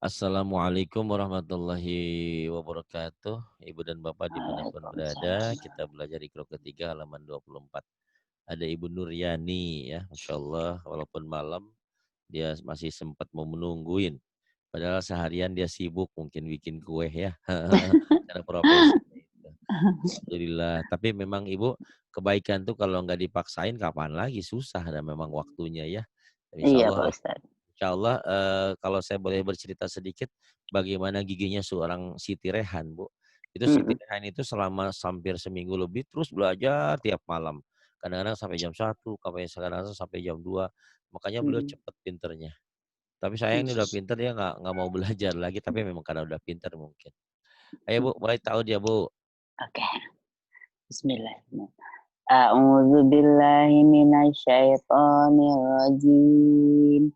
Assalamualaikum warahmatullahi wabarakatuh. Ibu dan Bapak dimanapun berada, Waalaikumsalam. kita belajar Iqra ketiga halaman 24. Ada Ibu Nuryani ya, Masya Allah, walaupun malam dia masih sempat mau menungguin. Padahal seharian dia sibuk mungkin bikin kue ya, karena profesinya itu. Alhamdulillah, tapi memang Ibu kebaikan tuh kalau nggak dipaksain kapan lagi, susah dan memang waktunya ya. Insya Iya, Pak Allah Ustadz. Insyaallah, kalau saya boleh bercerita sedikit, bagaimana giginya seorang Siti Rehan, Bu. Itu Siti Mhm, Rehan itu selama hampir seminggu lebih terus belajar tiap malam. Kadang-kadang sampai jam 1, kadang-kadang sampai jam 2. Makanya beliau mhm. cepet pinternya. Tapi sayang ini udah pinter dia nggak mau belajar lagi, tapi memang karena udah pinter mungkin. Ayo Bu, mulai tahu dia Bu. Oke, bismillahirrahmanirrahim. A'udzu billahi minasyaitonir rajim.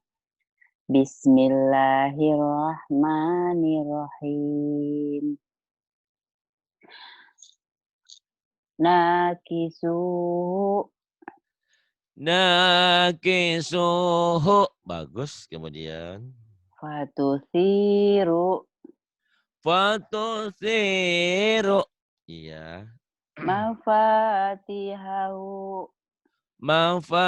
Bismillahirrahmanirrahim. Nakisuhu Nakisuhu. Bagus, kemudian. fatusiru Fatusiru. Iya. mafatihahu Mafatihahu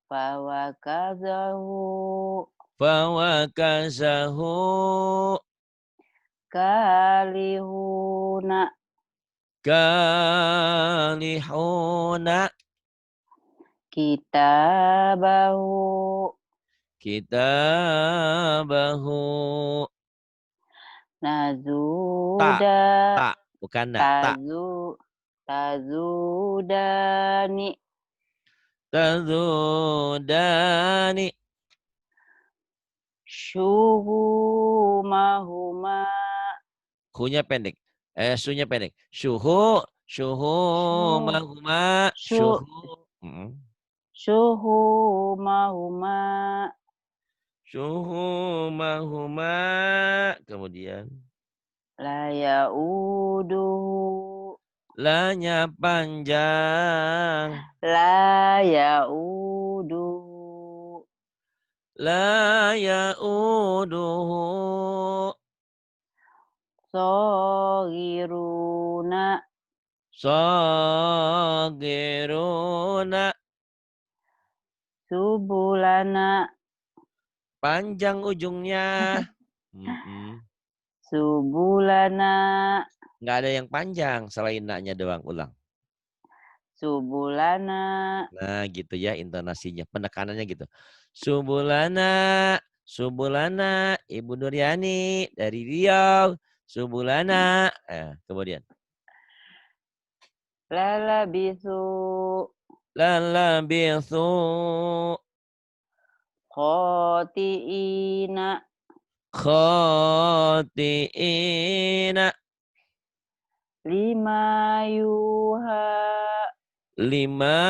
fawakazahu fawakazahu kalihuna kalihuna kitabahu kitabahu ta nazuda ta bukan na ta tazu tazudani tazudani syuhumahuma hunya pendek sunya pendek syuhu syuhu syuh mahuma syuh syuhu mm. syuhumahuma Syuhu mahuma kemudian la yauduhu lanya panjang la yauduhu la yauduhu soghiruna sagiruna subulana panjang ujungnya. Mm-mm. subulana Nggak ada yang panjang selain naknya doang ulang. subulana Nah gitu ya intonasinya penekanannya gitu. Subulana Subulana Ibu Nuryani dari Riau. Subulana kemudian lala bisu lalabisu khotiina khotiina lima yuha lima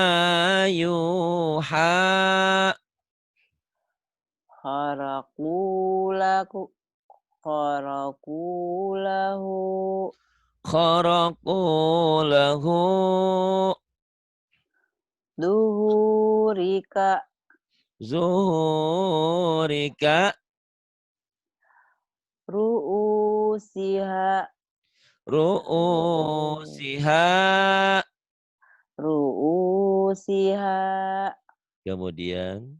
yuha kharakulaku kharakulahu kharaqu lahu duhurika zuhurika ru'usiha ru'usiha ru'usiha kemudian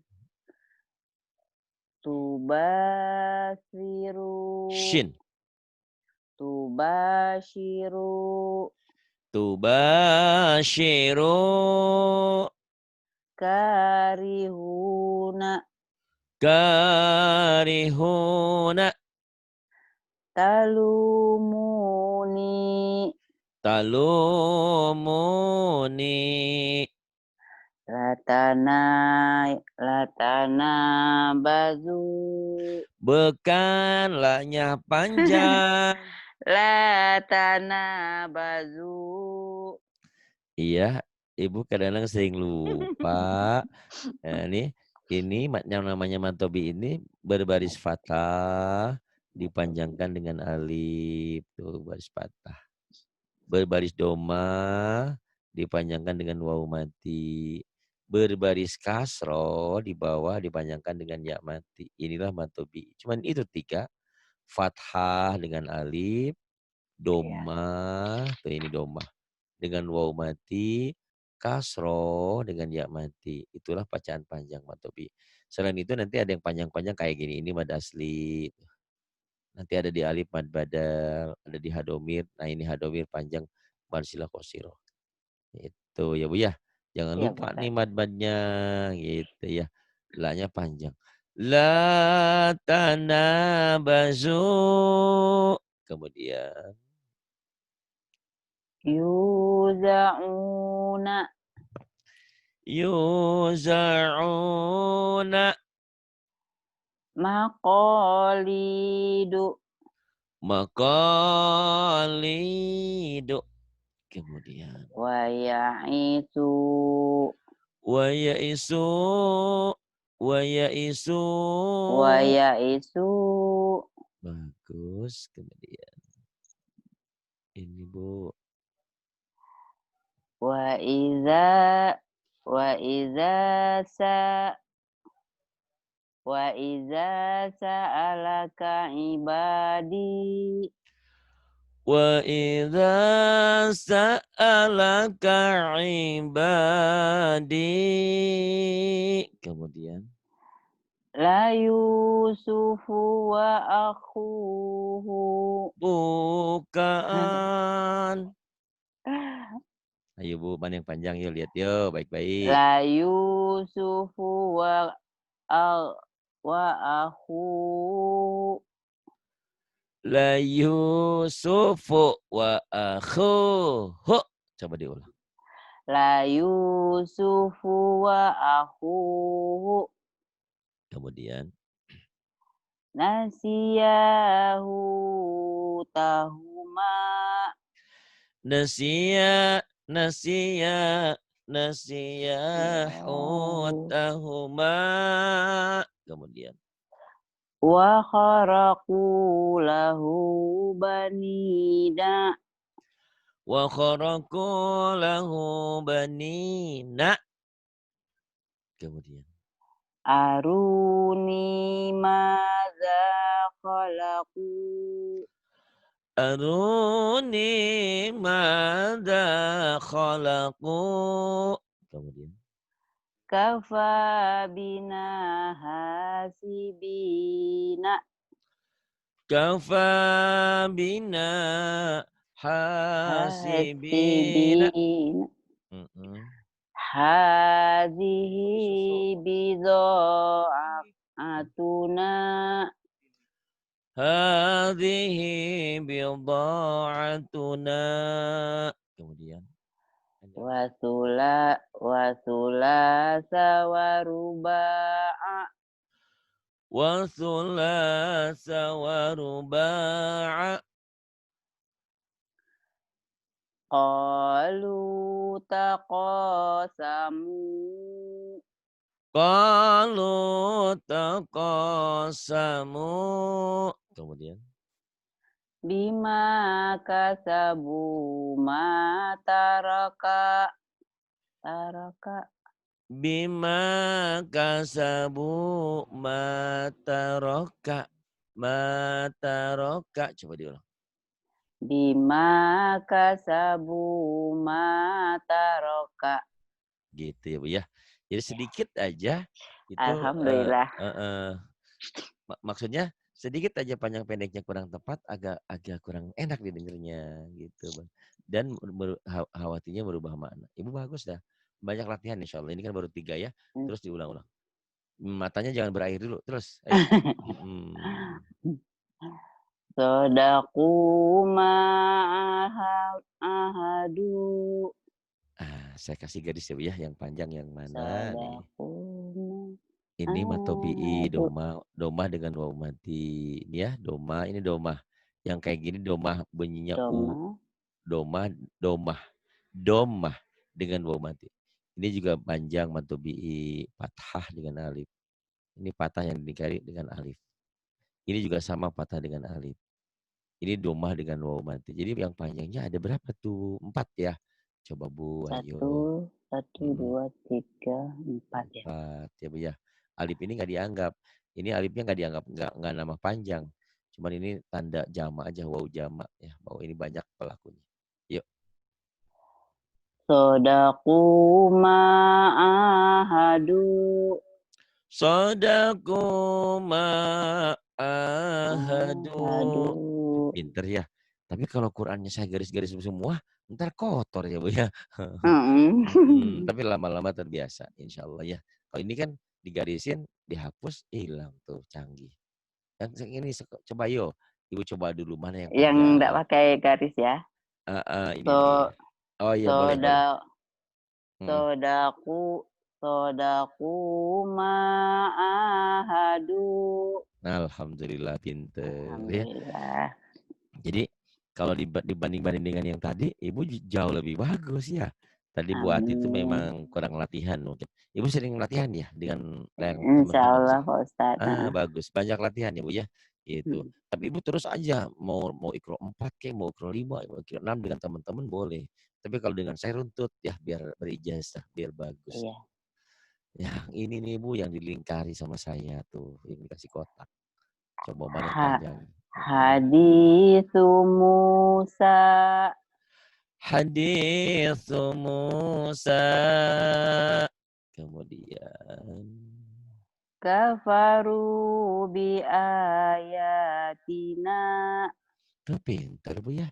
tubasiru shin tubashiru tubashiru karihuna karihuna talumuni talumuni latana bazu bekan lahnya panjang. latana bazu Iya, Ibu kadang-kadang sering lupa. Nah, ini yang namanya mantobi ini berbaris fathah dipanjangkan dengan alif tuh baris fathah. Berbaris doma dipanjangkan dengan waw mati. berbaris kasroh di bawah dipanjangkan dengan ya mati. Inilah matobi. Cuman itu 3. Fathah dengan alif, Iya. domah, tuh ini domah. Dengan waw mati, kasroh dengan ya mati. Itulah bacaan panjang matobi. Selain itu nanti ada yang panjang-panjang kayak gini. Ini mad asli. Nanti ada di alif mad badal, ada di hadomir. Nah ini hadomir panjang marsila kosiro. Itu ya Bu ya. Jangan Iya, lupa nih Ustaz. mad-madnya gitu ya. La-nya panjang. La tanabazu. Kemudian Yuzauna yuzauna maqalidu maqalidu. Kemudian wa ya'isu wa yaisu wa yaisu. wa ya'isu Bagus. Kemudian ini Bu. wa iza wa iza sa wa iza sa'alaka ibadi Wa idza sa'alaka ibadi. Kemudian la yusufu wa akhuhu bukan. Ayo Bu, mana yang panjang yuk lihat yuk baik-baik. la yusufu al- wa akhuhu La Yusufu wa akhuhu. Coba diulang. la yusufu wa akhuhu Kemudian nasiyahu tahuma nasiya nasiya nasiya yahu hutahuma. Kemudian wa kharaqu lahu banina wa kharaqu lahu banina. Kemudian aruni madza khalaqu aruni madza khalaqu. Kemudian kafa bina hasibina kafa bina hasibina. hasibina Mm-mm. hadhihi bidha'atuna Hadhihi bidha'atuna. Kemudian ada wasula sawaruba'a wa thulatsa wa ruba'a. qalu taqasamu Qalu taqasamu. Kemudian bima kasabu ma taraka bima kasabu mataroka. Mataroka. Coba diulang. bima kasabu ma taraka. Gitu ya Bu ya. Jadi sedikit aja itu Alhamdulillah. maksudnya sedikit aja panjang pendeknya kurang tepat, agak kurang enak didengarnya gitu Bang. Dan khawatirnya merubah makna. Ibu bagus dah. Banyak latihan insya Allah. Ini kan baru 3 ya. Terus diulang-ulang. Matanya jangan berair dulu. Terus. Ayo. Sadaku ahadu. Saya kasih garis ya Bu ya. Yang panjang yang mana nih? Sadaku Ini matobi'i ahadu. doma dengan waw mati. Ini ya doma, ini doma. Yang kayak gini doma bunyinya u. Doma. Domah dengan waw mati. Ini juga panjang matobi'i fathah dengan alif. Ini patah yang dikari dengan alif. Ini juga sama patah dengan alif. Ini domah dengan waw mati. Jadi yang panjangnya ada berapa tuh? 4 ya. Coba Bu, ayo. 1, 1, Mhm, 2, 3, 4 ya? 4 ya Bu ya. Alif ini nggak dianggap. Ini alifnya nggak dianggap nggak nama panjang. Cuman ini tanda jama aja, waw jama ya. Bahwa ini banyak pelakunya. Yuk. Shadaqu ma'ahadu. Sadaku ma'ahadu. Ahadu. Pinter ya. Tapi kalau Qur'annya saya garis-garis semua, ntar kotor ya Bu ya. Mhm. Tapi lama-lama terbiasa, insya Allah ya. Kalau ini kan digarisin, dihapus, hilang tuh canggih. Yang ini coba yo, Ibu coba dulu mana yang Yang nggak panjang. pakai garis ya? Ini nih. So Oh iya boleh boleh. soda Mm. sodaku sodaku ma'ahadu. Alhamdulillah pinter ya. Alhamdulillah. Jadi kalau dibanding-banding dengan yang tadi, Ibu jauh lebih bagus ya. Tadi Bu Ati itu Amin. memang kurang latihan mungkin. Ibu sering latihan ya dengan yang teman-teman. Insyaallah Pak Ustadz. Bagus, banyak latihan ya Bu ya, gitu. Mhm. Tapi Ibu terus aja mau mau Iqra 4 kek, mau Iqra 5, mau Iqra 6 dengan teman-teman boleh. Tapi kalau dengan saya runtut ya biar berijazah, biar bagus. Iya. Yang ini nih Bu yang dilingkari sama saya tuh, yang dikasih kotak. Coba mana yang Ha panjang. haditsu Musa Hadis Musa. Kemudian kafaru bi ayatina. pintar Bu ya.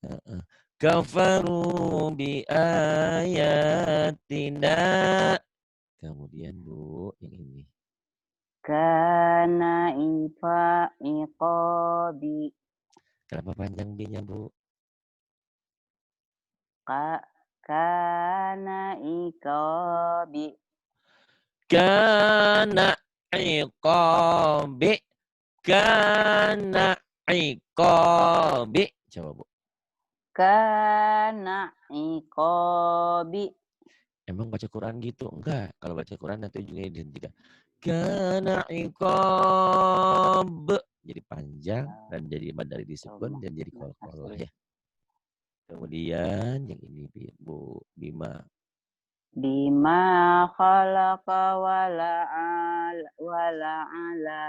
Heeh. Kafaru bi ayatina. Kemudian Bu, yang ini. Kana iqabi. Kenapa panjang B-nya Bu? Kana iqabi. Kana iqabi. Kana iqabi. Coba Bu. Kana iqabi. Emang baca Quran gitu? Enggak. Kalau baca Quran nanti ujungnya dihentikan. Kana iqab. Jadi panjang dan jadi dari disukun dan jadi kol-kol ya. Kemudian yang ini Bu Bima. Bima khalaqa wala ala.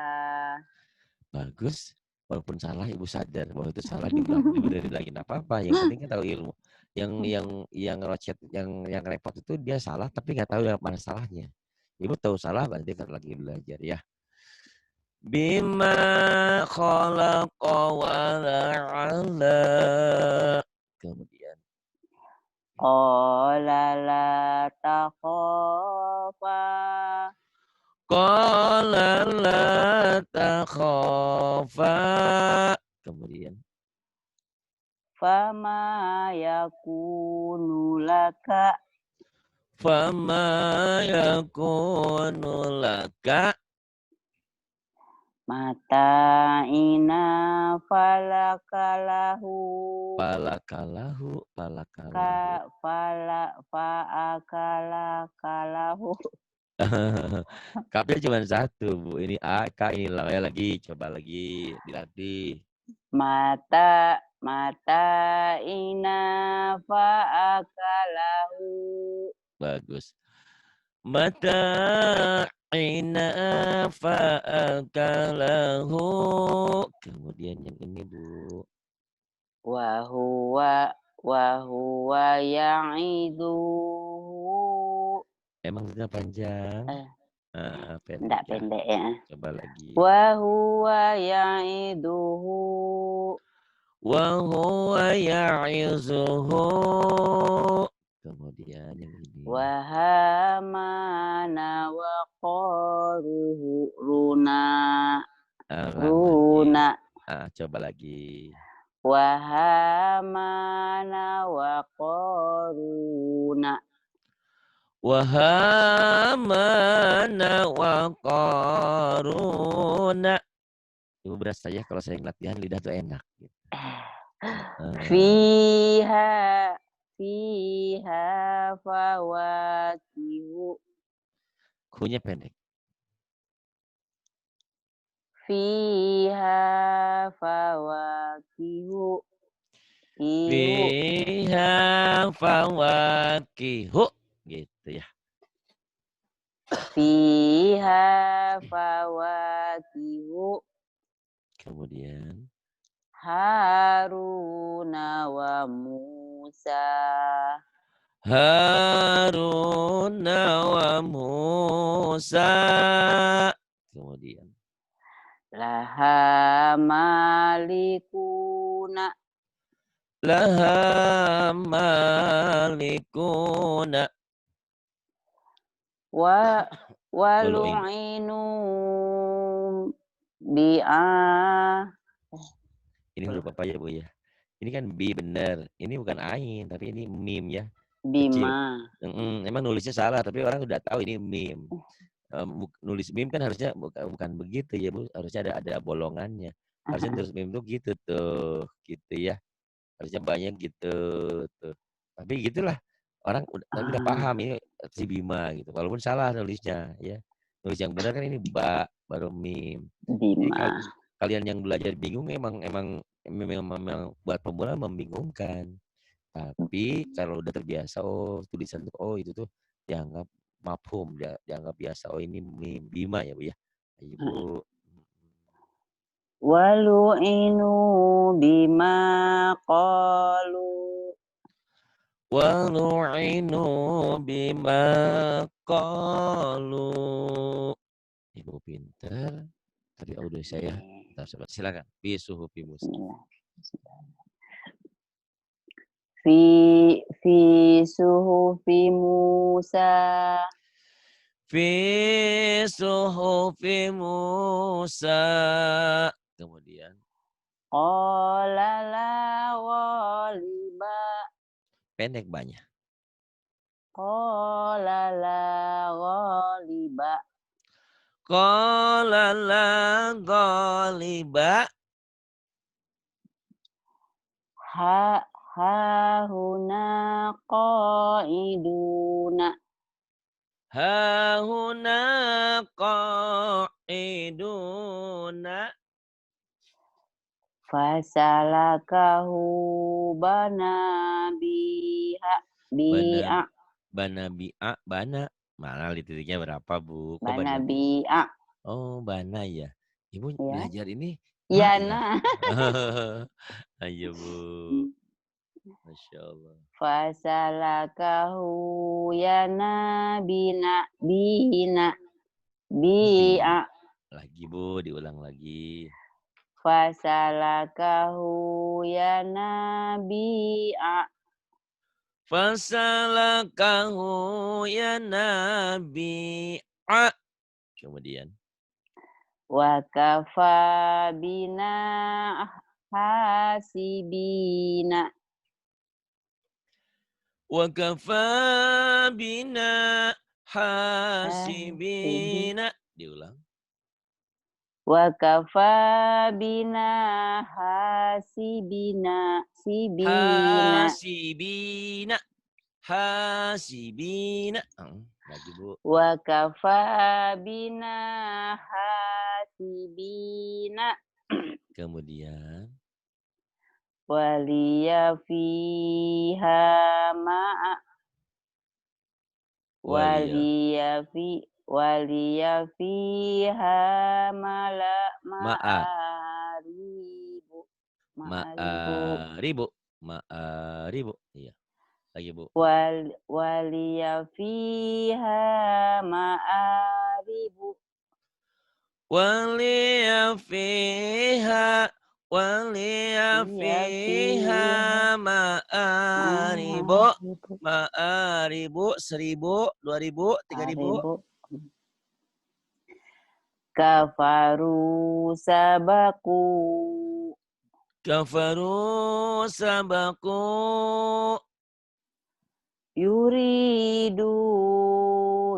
Bagus. Walaupun salah Ibu sadar bahwa itu salah dibenerin lagi enggak apa-apa. Yang penting kan tahu ilmu. Yang rocet yang repot itu dia salah tapi nggak tahu yang mana salahnya. Ibu tahu salah berarti kan lagi belajar ya. Bima khalaqa wala ala. Kemudian Qala la takhafa. qala la takhafa. Kemudian Fama yakunu laka. fama yakunu laka Mata ina falakalahu. palakalahu Fa'akalakalahu. Kapnya cuma satu Bu, ini A, K, ini lagi, coba lagi dilatih. Mata ina fa'akalahu. Bagus. Mata ina fa'akalahu. Kemudian yang ini Bu. Wahuwa ya'iduhu. Emang sudah panjang? Pendek Enggak ya. pendek ya. Coba lagi. Wahuwa ya'iduhu. Wahuwa ya'izuhu. Kemudian yang ini. Wahamana wa qaruna. Coba lagi. Wahamana wa qaruna. Wahamana wa qaruna. Ibu berasa ya kalau saya latihan lidah tuh enak. Gitu. Fiha fawakihu. Kunya pendek. Fiha fawakihu. Ihu. Fiha fawakihu. Gitu ya. Fiha fawakihu. Kemudian Haruna wa Musa. Haruna wa Musa. Kemudian Laha malikuna. laha malikuna. Wa Walu'in. walu'inu bi'a. Ini huruf apa ya Bu ya? Ini kan bi benar. Ini bukan ain, tapi ini mim ya. Kecil. Bima. Emang nulisnya salah, tapi orang udah tahu ini mim. Nulis mim kan harusnya bukan begitu ya Bu. Harusnya ada bolongannya. Harusnya nulis mim tuh gitu tuh. Gitu ya. Harusnya banyak gitu tuh. Tapi gitulah. Orang udah paham ini si Bima gitu. Walaupun salah nulisnya ya. Nulis yang benar kan ini ba baru mim. Jadi Bima. kalian yang belajar bingung memang buat pemula membingungkan. Tapi kalau udah terbiasa, tulisan tuh, itu tuh dianggap mafhum, dianggap biasa. Oh ini mim Bima ya Bu ya. Ayo Bu. Walu'inu bima qalu. Walu'inu bima qalu. Ibu pintar. Tadi audio saya. Bentar, sobat. Silakan. Bisuhufi Musa. Fi suhufi Musa. Fi suhufi Musa. Kemudian Qala la ghaliba. pendek banyak. Qala la ghaliba. Qala la ghaliba. Ha huna qaiduna. Hahuna qa'iduna. Fasalakahu bana biha Bana bi'a. bana bi'a bana. Mana titiknya berapa Bu? Kok Bana bana bi? bi'a. Oh bana ya. Ibu Ya. belajar ini ma ya. Yana. Ayo Bu. Masya Allah. Fasalakahu yana bina bina Bi. bi'a. Lagi Bu, diulang lagi. Fasalakahu yana bi'a. Fasalakahu ya nabi'a. Kemudian. Wa kafa bina hasibina. Wa kafa bina hasibina. Diulang. Wa kafa bina hasibina. Sibina. Hasibina. Hasibina. Lagi Bu. Wa kafa bina hasibina. Kemudian. Waliya fiha ma'a. Waliya fiha Ma'a. ma'aribu. Ma'aribu. Ma'aribu. Iya. Lagi Bu. Waliya fiha ma'aribu. Waliya fiha ma'aribu. Ma'aribu 1000, 2000, 3000. Kafaru sabaku. Kafaru sabaku. Yuridu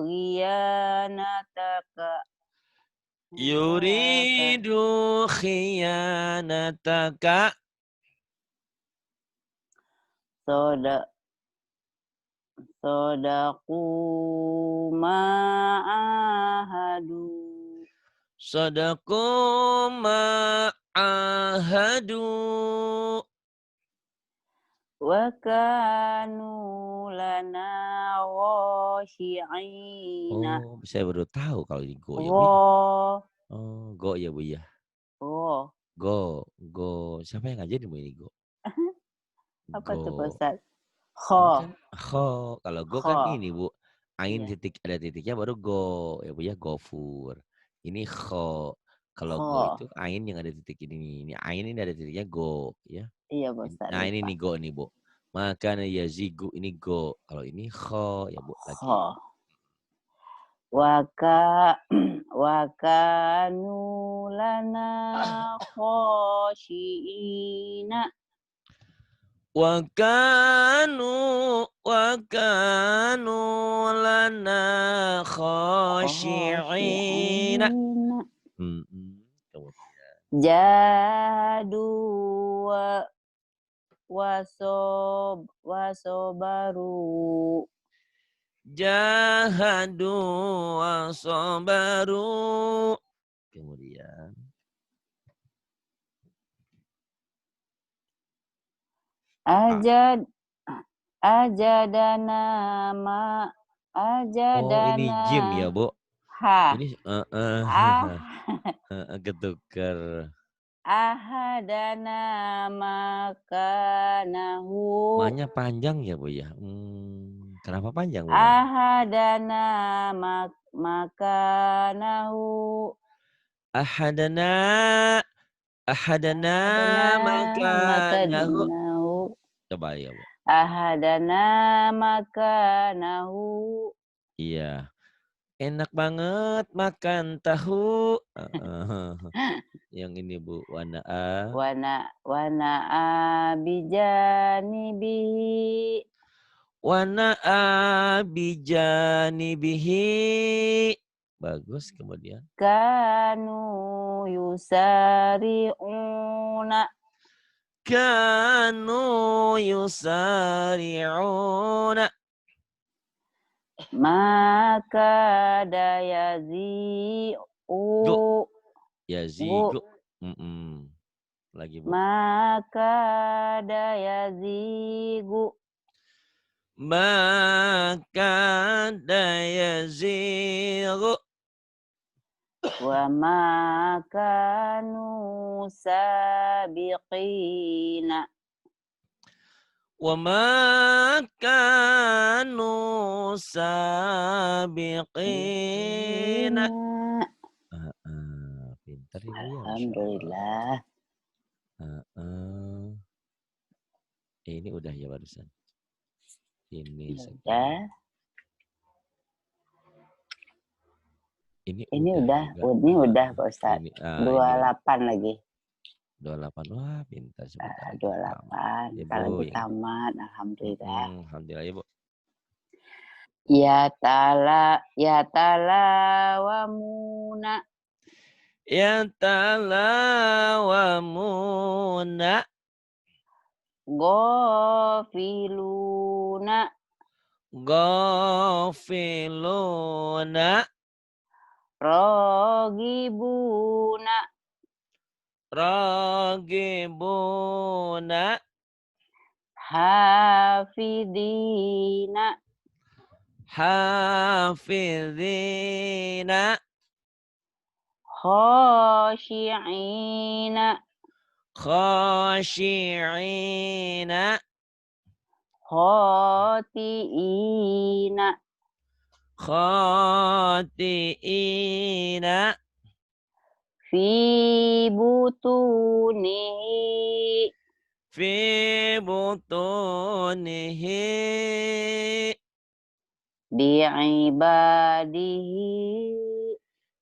khiyanataka. Yuridu khiyanataka. Sodaku ma'ahadu. Sadaku ma'ahadu. wa kanu lana khashi'ina. Oh, saya baru tahu kalau ini go ya Bu ya. Gho. Oh, go ya Bu ya. Gho. Go. Siapa yang ngajarin Bu ini go? Apa tuh Pak Go. Ustaz? Ini Kho. kan kho. Kalau go kan Kho. ini Bu. Ain Iya. titik ada titiknya baru go ya Bu ya, gofur. Ini kho. Kalau go Kho. itu ain yang ada titik ini. Ini ain ini ada titiknya go ya. Iya Pak Ustaz, Nah, ini lupa. nih go nih Bu. Maka ya zigu ini go. Kalau ini kho ya Bu lagi. Kho. Wa kanu lana khashi'ina. Wa kanu lana khashi'ina. Khashi'ina. Kemudian Jadu wasobaru. jahadu wa sabaru. Kemudian Ajadana ma oh ini ajadana jim ya Bu. ha Ini ah ketukar. ahadana makanahu Maknya panjang ya Bu ya. Kenapa panjang Bu maknya? ahadana makanahu Ahadana ahadana makanahu. makanahu Coba ya Bu. ahadana makanahu. Iya. Enak banget makan tahu. Yang ini Bu, wana'a. Wana abijanibihi Wana'a bijanibihi. Bagus kemudian. kanu yusari'una Kanu yusari'una. maka dayazi'u Go. gu Yazigu. Lagi Bu. maka dayazigu Maka dayazigu. wa makanu sabiqina Wa ma kanu sabiqina. Pintar Ibu ya, Masya Allah. Alhamdulillah. Ini udah ya barusan. Ini Udah. Ini Ini udah Pak Ustaz. Ini, 28 lagi. 28. Wah, pintar sebentar. 28. Ya, Kita Bu, lagi tamat. Alhamdulillah. Alhamdulillah ya, Bu. Ya talawamuna. Ya talawamuna. Gofiluna. Gafiluna. Rogibuna. Ragibuna. Hafidina. Hafidina. Khashi'ina. Khashi'ina. Khoti'ina. Khati'ina. Fi butunihi. Fi butunihi. Bi'ibadihi.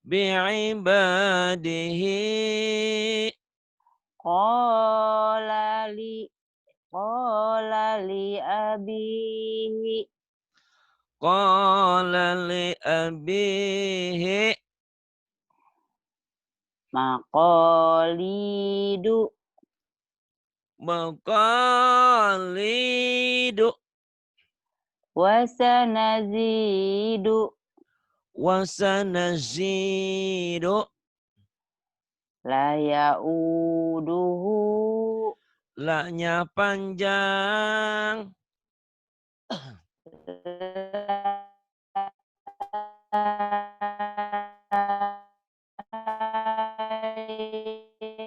Bi'ibadihi. Qala li abihi. Qala li abihi. Maqalidu. Maqalidu. Wasanazidu. Wasanazidu. La ya'uduhu. La-nya panjang.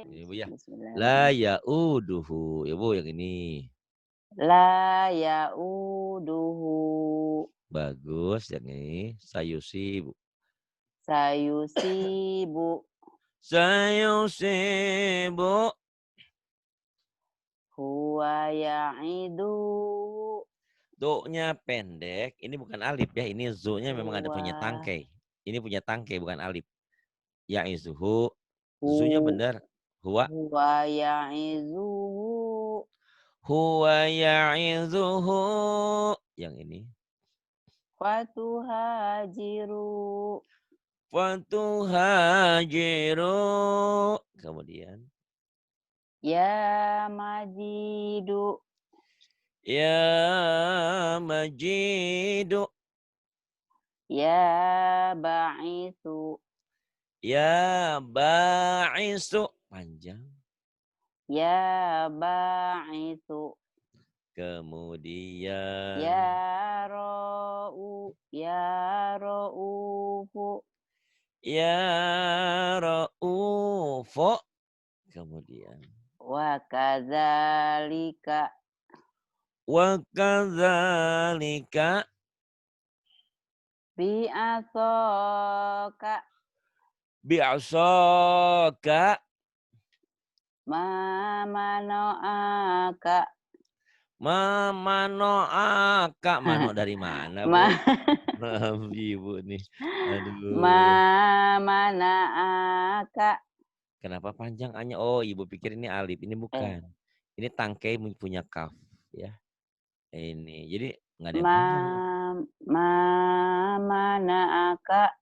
Ini Bu ya. La Bismillahirrahmanirrahim. ya'uduhu. Ya Bu yang ini. La ya'uduhu Bagus yang ini. Sayusibu. sayusibu Sayusibu. huwa ya'idu Do-nya pendek. Ini bukan alif ya. Ini zo-nya memang ada punya huwa tangkai. Ini punya tangkai bukan alif. Ya'izuhu. Zu-nya hu benar. Huwa. huwa ya'izuhu Huwa ya'izuhu. Yang ini. fatuhajiru Fatuhajiru. Kemudian. ya majidu Ya majidu. ya ba'isu Ya ba'isu. Panjang. ya ba'isu Kemudian. ya ra'ufu Ya ra'ufo. Kemudian. wa kadzalika Wa kadzalika. bi'asaka Bi'asaka. ma mano'aka Mamano'aka. Mano dari mana ma Bu? Ibu nih. ma Aduh. mana'aka Kenapa panjang hanya? Oh, Ibu pikir ini alif. Ini eh bukan. Ini tangkai punya kaf. Ya. Ini. Jadi nggak ada yang ma panjang. Bu. ma mana'aka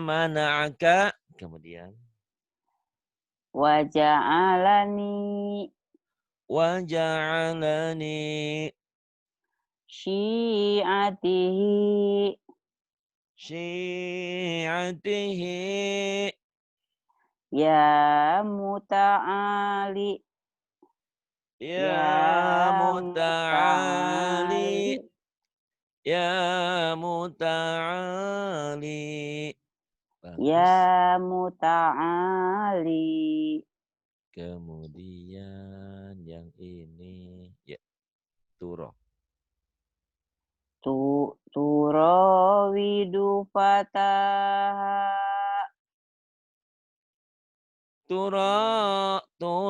Mana'aka. Kemudian. wa ja'alani Waja'alani. syi'atihi Syi'atihi. ya muta'ali Ya ya muta'ali. muta'ali Ya muta'ali. Bagus. ya muta'ali Kemudian yang ini. Ya. Turo. turawidu fataha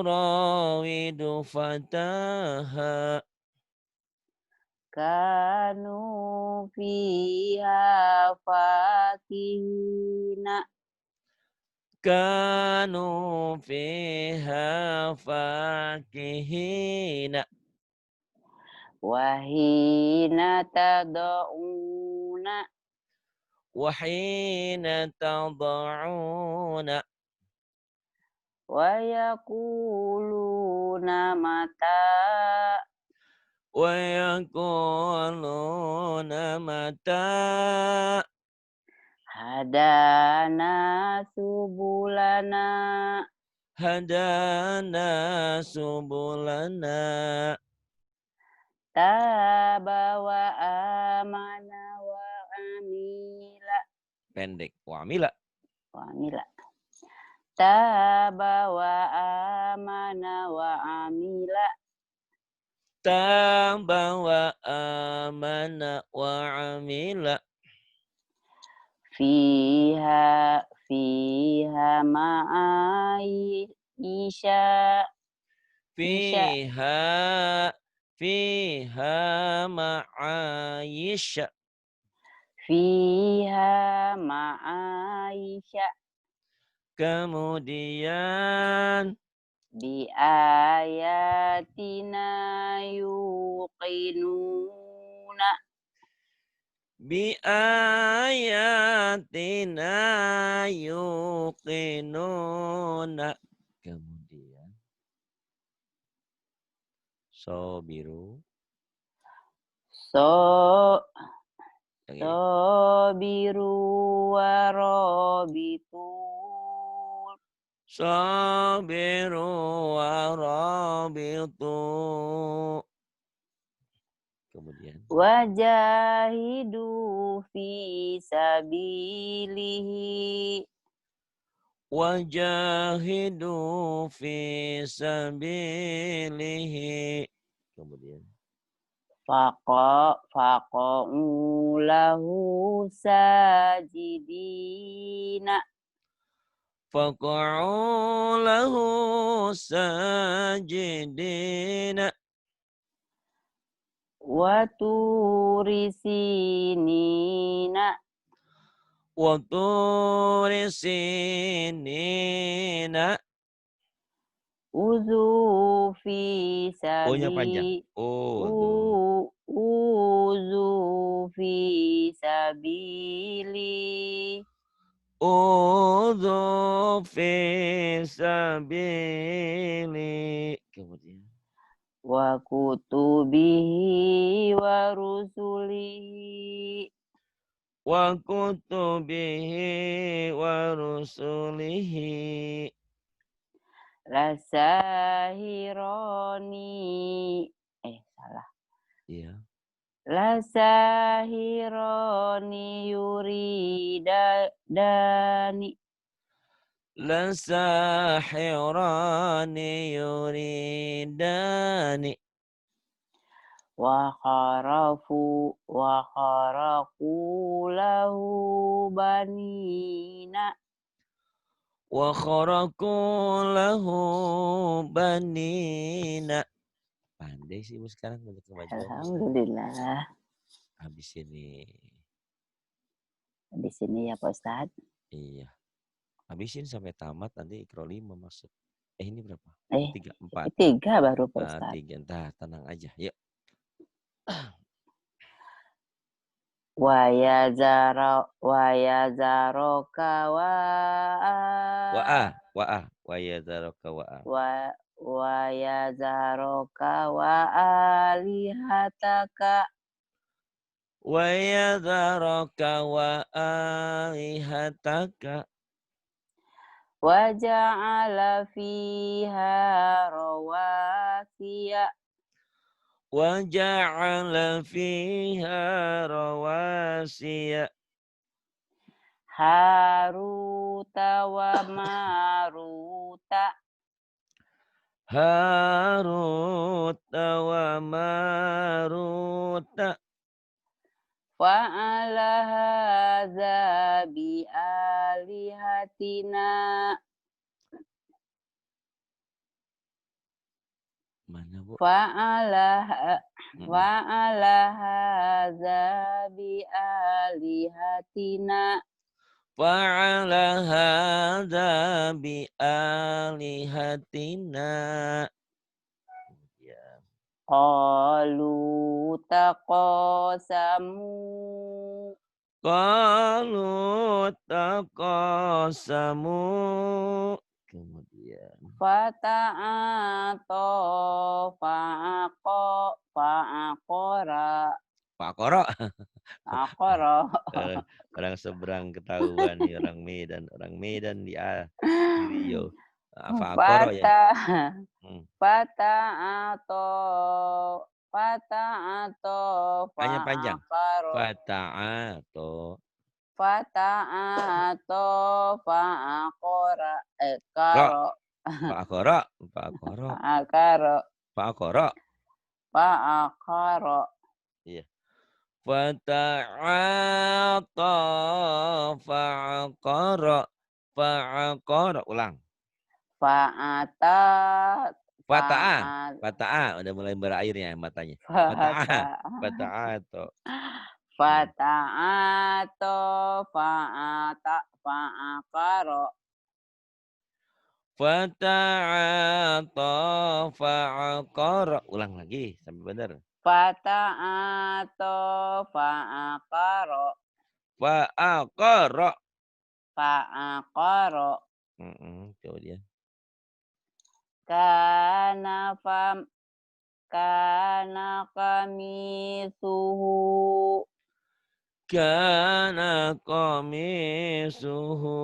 Turawidu fataha. kanu fiha fakihina Kanu fiha fakihina. wahina tad'una Wahina tada'una. wa yaquluna mata Wa yakuluna mata. hadana subulana Hadana subulana. taba wa amana wa amila Pendek. Wamila. wa amila taba wa amana wa amila Taba wa amana wa amila. fiha ma'isha isya Fiha. Fiha ma'ayisha. fiha ma'isha Kemudian. bi ayatina yuqinuna Bi ayatina yuqinuna. Kemudian. Sobiru. so Yang ini. sobiru wa robitun sabiru wa rabitu. Kemudian. Wajahidu fi sabilihi. Wajahidu fi sabilihi. Kemudian. Faqa'u lahu sajidina. Faqa'u lahu sajidina. Wa turi sinina. Wa turi sinina. Uzu fi O-nya panjang. sabi. Udhu. Uzu fi sabili. Udhu fi sabili. Kemudian. Wa kutubihi wa rusulihi. Wa kutubihi wa rusulihi. Lasahironi. Salah. Iya. Lasahironi yuridani. Lasahirani yuridani. Wa kharafu lahu banina. Wa kharaku lahu banina. Pandai sih ibu sekarang banyak kemajuan. Alhamdulillah. Habis ini. Di sini ya Pak Ustadz. Iya. Habisin sampai tamat nanti Iqra 5 masuk. Ini berapa? 3, 4. 3 baru Pak Ustadz. 3. Entah, tenang aja. Yuk. Wa yazaroka Wa yazaroka wa yazaroka wa alihataka. Wa yazaroka wa alihataka. Wa ja'ala fiha rawasiya. Wa ja'ala fiha rawasiya. Haruta wa maruta. Haruta wa maruta. Fa'ala hadza bi alihatina. Mana Bu? Fa'ala hadza bi alihatina. Fa'ala hadza bi alihatina. Ya. Qalu taqasamu. Qalu taqasamu. Kemudian. Fata'ato fa'aqara. Fa'aqara. Aqara. Orang seberang ketahuan nih orang Medan. Orang Medan di Riau. Fa'aqara ya. Fata'ato Hanya panjang. fa'aqara. Fata'ato. Fa'aqara. Ra. Fa'aqara. Fa'aqara. Iya. Fata'ata fa'aqara. Ulang. Fata'a. Udah mulai berairnya matanya. Fata'ato. Fa'aqara. Fata'ata fa'aqara. Ulang lagi sampai benar. Fata'ato fa'aqara. Fa'aqara. Kemudian. Kana kamisuhu. Kana qamisuhu.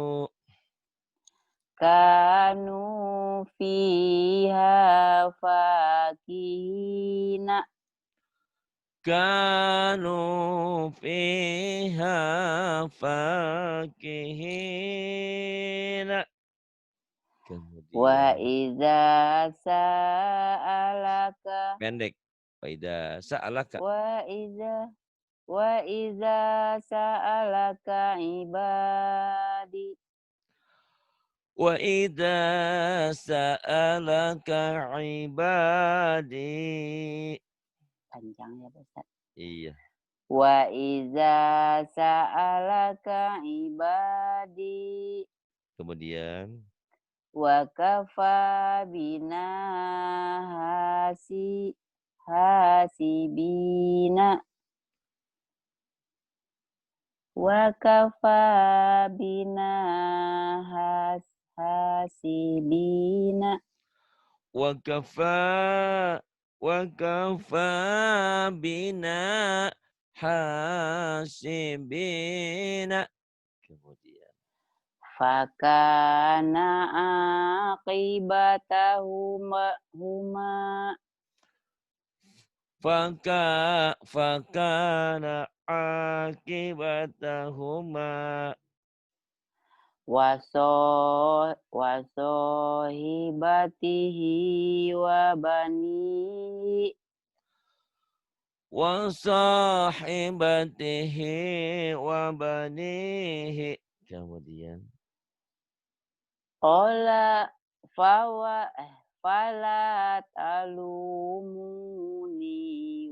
kanu fiha fakihina. Kanu fiha fakihina. Wa Kemudian iza sa'alaka pendek. Faida sa'alaka. wa iza sa'alaka ibadi. Wa idza sa'alaka ibadi. Panjang ya Pak Ustaz. Iya. Wa iza sa'alaka ibadi Kemudian wa kafa bina hasibina wa kafa bina hasibina. wa kafa bina hasibina. Kemudian Fakana aqibatahuma fakana akibatahuma wasohibatihi wa banihi. wa sahibatihi wa banihi. Kemudian Qala fala talumuni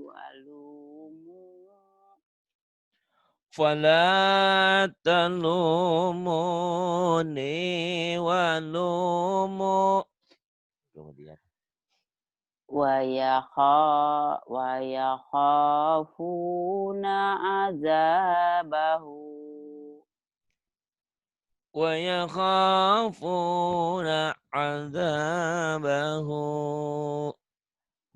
walumu fala talumuni walumu. Kemudian wa yakhafuna azabahu. wa yakhafuna azabahu.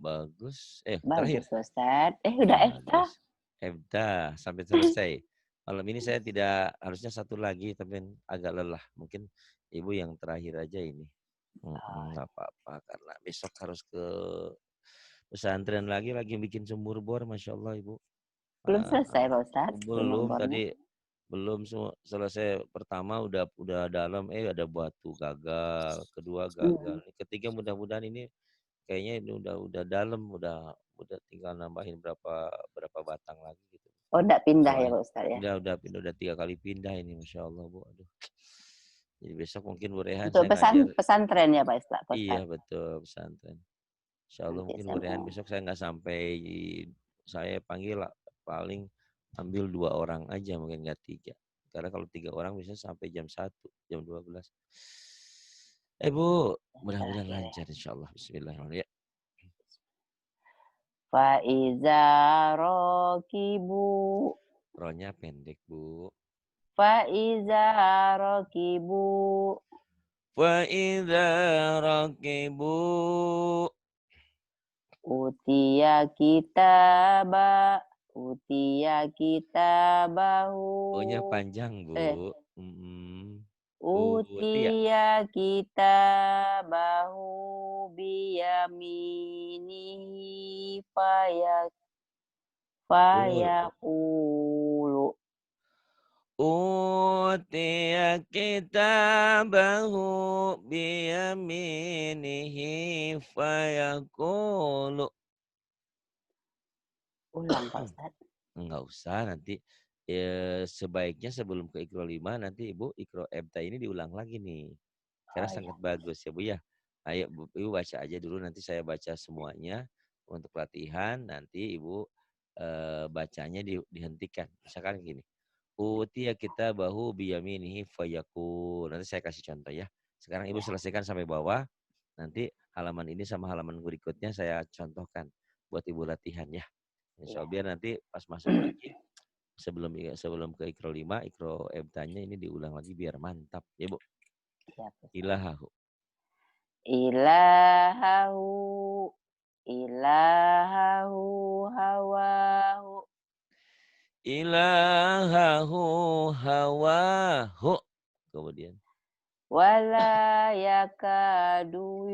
Bagus. Terakhir. Bagus Ustaz. Udah Efta. Bagus. Hebda sampai selesai. Malam ini saya tidak harusnya satu lagi tapi agak lelah. Mungkin ibu yang terakhir aja ini. Nggak apa-apa karena besok harus ke pesantren lagi bikin sumur bor, masya Allah ibu. Belum selesai Pak Ustaz. Belum tadi belum selesai pertama udah dalam ada batu gagal, kedua gagal, ketiga mudah-mudahan ini kayaknya ini udah dalam udah tinggal nambahin berapa batang lagi gitu. Oh, enggak pindah ya Soalnya Pak Ustaz ya. udah 3 kali pindah ini masya Allah bu. Aduh. Jadi besok mungkin Bu Rehan Untuk saya ngajar. pesantren ya Pak Ustaz. Iya betul pesantren. Insya Allah Nanti mungkin saya Bu Rehan mau. besok saya nggak sampai saya panggil lah, paling ambil 2 orang aja mungkin nggak 3. Karena kalau 3 orang bisa sampai jam 1, jam 12. Bu, mudah-mudahan lancar insya Allah. Bismillahirrahmanirrahim. Faiza rokibu. Rohnya pendek Bu. Faiza rokibu. Faiza rakibu. Utia kitaba. Utia kitabahu. O-nya panjang Bu. Utia. Utia kitabahu biyaminihi fayaqulu. Utiya kitabahu biyaminihi fayaqulu. Ulang Pak Ustaz. Enggak usah nanti sebaiknya sebelum ke Iqra 5 nanti Ibu Iqra Ebta ini diulang lagi nih. Karena sangat bagus ya Bu ya. Ayo Ibu baca aja dulu nanti saya baca semuanya untuk latihan nanti Ibu bacanya dihentikan. Misalkan gini. Utiya kitabahu biyaminihi fayaqul. Nanti saya kasih contoh ya. Sekarang Ibu selesaikan sampai bawah. Nanti halaman ini sama halaman berikutnya saya contohkan buat Ibu latihan ya. Insya Allah biar nanti pas masuk lagi sebelum ke Iqra 5, Iqra Ebtanya ini diulang lagi biar mantap ya Bu. Ilahahu. Ilahahu. Ilahahu hawahu. Ilahahu hawahu. Kemudian wala yakadu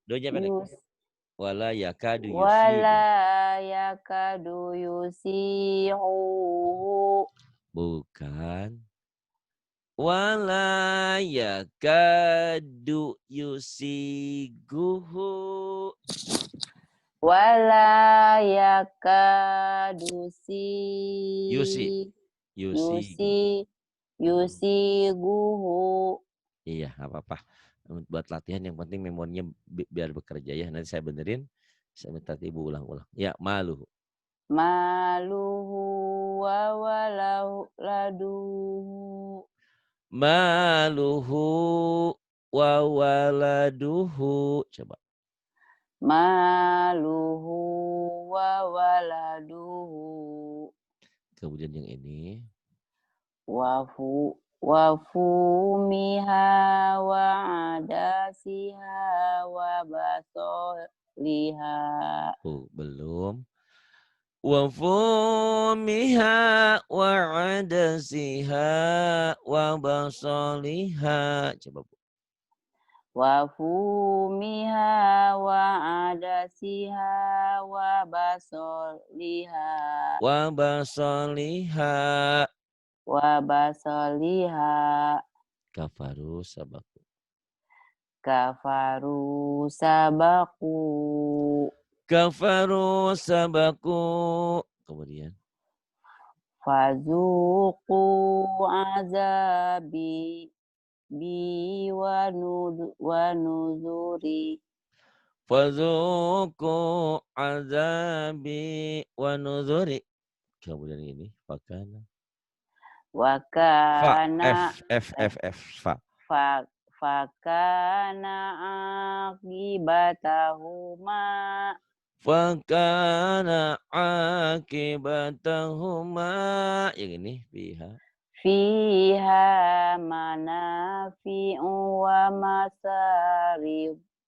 Donya pendek. yus Wala yakadu wala yusigu. yakadu yusi'uhu Bukan. Wala yakadu yusiguhu. wala yakadu Yusi. Yusigu. yusi yusiguhu. Iya, nggak apa-apa. Buat latihan yang penting memorinya biar bekerja ya. Nanti saya benerin. Saya minta ibu ulang-ulang. Ya, maluhu. Maluhu wa waladuhu. Maluhu wa waladuhu. Coba. Maluhu wa waladuhu. Kemudian yang ini. Wafumiha wa adasiha wa basoliha. Oh, belum. Wa fumiha wa adasiha wa basaliha. Coba Bu. Wafumiha wa adasiha wa basoliha. Wa basaliha. Wa basoliha. Kafaru sabaku. Kafaru sabaku. Kafaru sabaku. Kemudian. Fazuku azabi bi wa nuzuri. Fazuku azabi wa nuzuri. Kemudian ini. Fakana. Wa Fa. kana F. Fa. fakana akibatahuma Fakana akibatahuma. Yang ini. Fiha. fiha manafi'u wa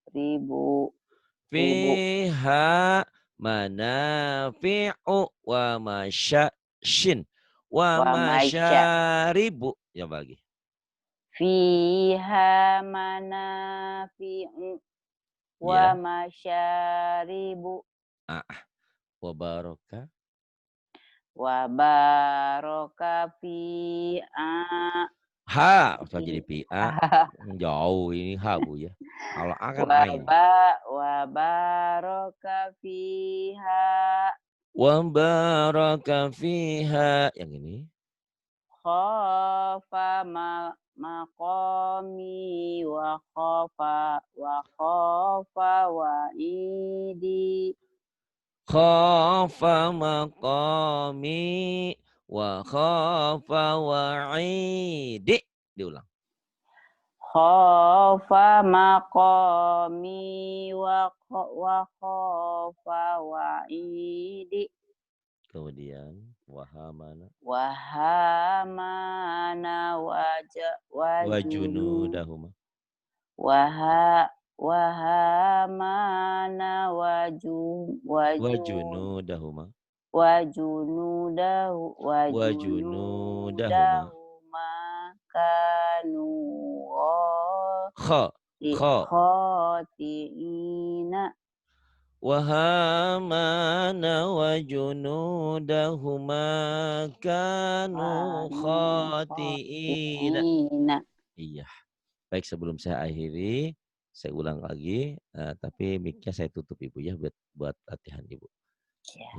masaribu. Fiha manafi'u wa masyashin wa Wa masya masyaribu. Yang lagi. fiha manafi'u wa Ya. masyaribu Wa baraka. wa baraka fi'a. Ha. Atau jadi pi'a. Jauh ini ha Bu ya. Kalau akan ain. Wa baraka fiha Wa baraka fiha. Yang ini. khafa maqami wa khafa wa'idi. Khafa maqami wa khafa wa'idi. Diulang. Khafa maqami wa khafa wa'idi. Kemudian wahamana Wahamana wajunudahuma. Wahamana Wajunudahuma. Wajunudahuma. wajunudahuma kanu Kha. khati'ina. Wahamana wajunudahuma kanu khati'ina. Iya. Baik, sebelum saya akhiri, saya ulang lagi. Tapi mic-nya saya tutup Ibu ya buat latihan Ibu.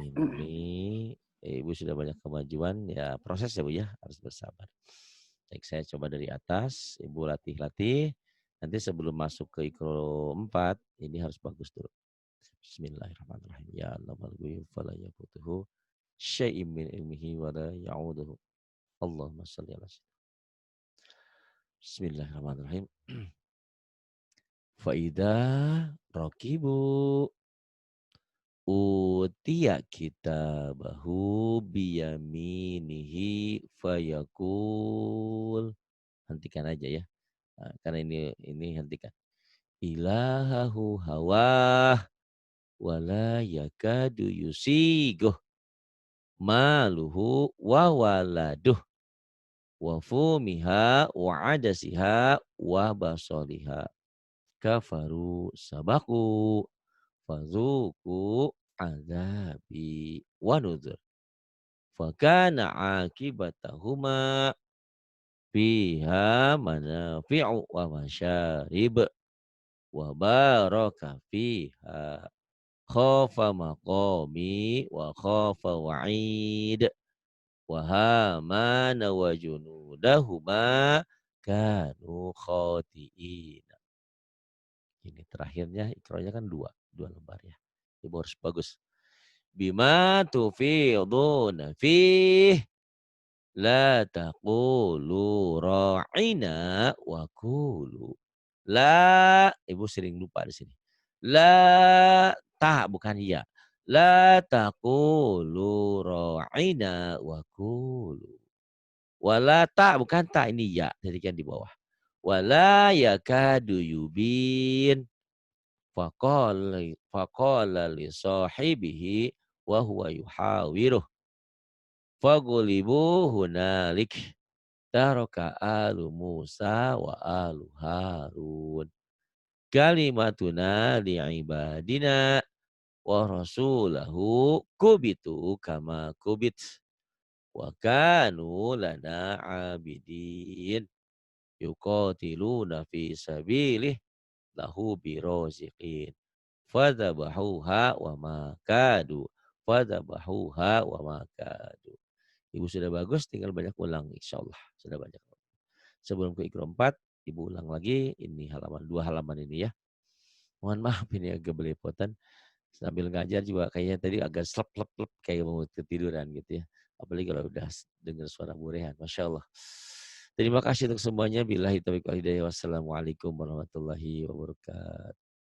Ini Ibu sudah banyak kemajuan. Ya proses ya Bu ya, harus bersabar. Baik, saya coba dari atas. Ibu latih-latih. Nanti sebelum masuk ke Iqra 4, ini harus bagus dulu. Bismillahirrahmanirrahim. Ya Allah al-ghuyub fala yaqutuhu syai'im min ilmihi wa la ya'uduhu. Allahumma shalli ala sayyidina. Bismillahirrahmanirrahim. Fa idza raqibu utiya kitabahu biyaminihi fayaqul. Hentikan aja ya. Karena ini hentikan. Ilahahu hawah wala yakadu yusiguh maluhu wa waladuh wa fumiha wa adasiha wa basaliha. Kafaru sabaku fazuku azabi wa nuzur. Fakana akibatahuma fiha manafi'u wa masyarib wa baraka fiha khafa maqami wa khafa wa'id wa hamana wa junudahuma kanu khati'in. Ini terakhirnya ikranya kan dua lembar ya. Ibu harus bagus. Bima tufiduna fih la taqulu ra'ina wa qulu la, ibu sering lupa di sini. La ta bukan ya. La taqulu ra'ina wa qulu. Wala ta bukan ta ini ya, jadi kan di bawah. Wala yakadu yubin faqala li sahibihi wa huwa yuhawiruh fagulibu hunalik taraka alu Musa wa alu Harun kalimatuna li'ibadina wa rasulahu kubitu kama kubit wa kanu lana abidin yuqatiluna fi sabilih lahu biroziqin fadhabahuha wa makadu fadhabahuha wa makadu. Ibu sudah bagus, tinggal banyak ulang insyaallah. Sudah banyak. Sebelum ke Iqra 4, Ibu ulang lagi ini halaman 2 halaman ini ya. Mohon maaf ini agak belepotan. Sambil ngajar juga kayaknya tadi agak slep-lep kayak mau ketiduran gitu ya. Apalagi kalau udah dengar suara Bu Rehan. Masya Allah. Terima kasih untuk semuanya. Billahi taufiq wal hidayah. Wassalamualaikum warahmatullahi wabarakatuh.